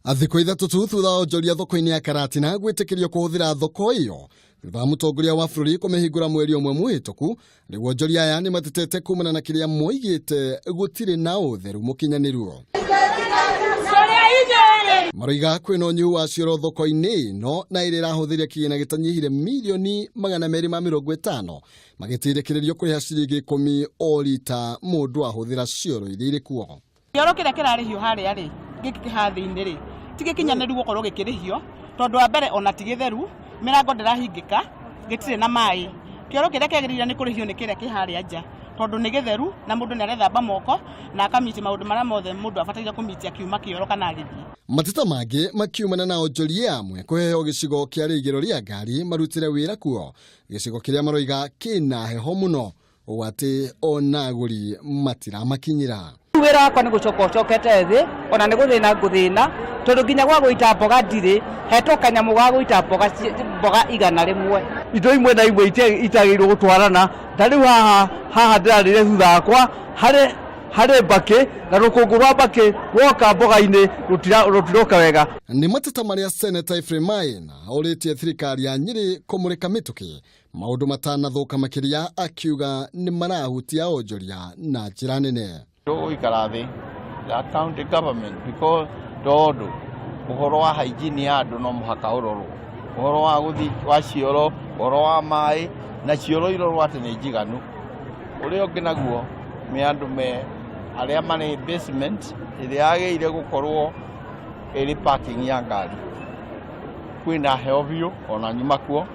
Thikũ ithatũ tu thutha wa Onjoria thoko-ini ya Karatina gwĩtĩkĩrio kũhũthĩra thoko ĩyo, thutha wa mũtongoria wa bũrũri kũmĩhingũra mweri ũmwe mũhĩtũku, rĩu Onjoria aya nimatetete kumana na kiria Maugite gũtirĩ na ũtheru mũkinyanĩru. Maroiga kwĩna ũnyihu wa cioro thoko-inĩ ĩno na ĩrĩa ĩrahũthĩria kĩgĩna gĩtanyihire mirioni 250 magitindikiririo kũrĩha ciringi 10 o rita mũndũ ahũthĩra cioro iria irĩ kuo. Cioro kĩrĩa kĩrarĩhio harĩa rĩ gĩkĩhathĩ-inĩ rĩ tigĩkinyanĩru gũkorwo gĩkĩrĩhio tondũ wa mbere ona tigĩtheru, mĩrango ndĩrahingĩka, gĩtirĩ na maĩ. Kioro kĩrĩa kĩagĩrĩire nĩ kũrĩhio nĩ kĩrĩa kĩharĩa nja tondũ nĩ gĩtheru na mũndũ nĩ arethamba moko na akamiti maũndũ marĩa mothe mũndũ abataire kũmitia kiuma kioro kana agĩthiĩ. Mateta mangĩ makiumana na Onjoria amwe kũheo gicigo kia riigiro ria ngari marutire wĩra kuo, gicigo kĩrĩa maroiga kina heho muno ũgwati ona agũri matiramakinyĩra. Wĩra wakwa nĩ gũcoka ũcokete thĩ ona nĩ gũthĩna ngũthĩna tondũ nginya gwa gũita mboga ndirĩ, hetwo kanyamũ gwa gũita mboga 100. Indo imwe na imwe itagĩrĩirwo gũtwarana, ta rĩu haha ndĩrarĩre thutha wakwa harĩ mbakĩ na rũkũngũ rwa mbakĩ woka mboga-inĩ rũtiroka wega. Nĩ mateta marĩa Nyeri Ephraim Maina orĩtie thirikari ya Nyeri kũmũrĩka mĩtũkĩ maũndũ matanathũka makĩria, akiuga nĩ marahutia Onjoria na njĩra nene. Gũikara thĩ ya county government because tondũ ũhoro wa hygiene ya andũ no mũhaka ũrorwo, ũhoro wa gũthi wa cioro, ũhoro wa maĩ na cioro irorwo atĩ nĩ njiganu. Ũrĩa ũngĩ naguo nĩ andũ arĩa marĩ basement ĩrĩa yagĩrĩire gũkorwo ĩrĩ parking ya ngari. Kwĩna heho biũ ona nyuma kuo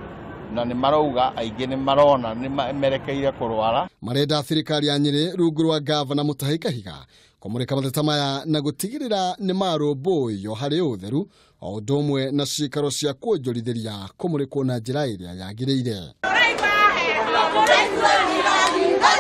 na nĩ marauga aingĩ nĩ marona nĩ merekeire kũrwara. Marenda thirikari ya Nyeri rungu rwa gavana Mutahi Kahiga kũmũrĩka mateta maya na gũtigĩrĩra nĩ marũmbũiyo harĩ ũtheru o ũndũ ũmwe na ciikaro cia kuonjorithĩria kũmũrĩkwo na njĩra ĩrĩa yagĩrĩire.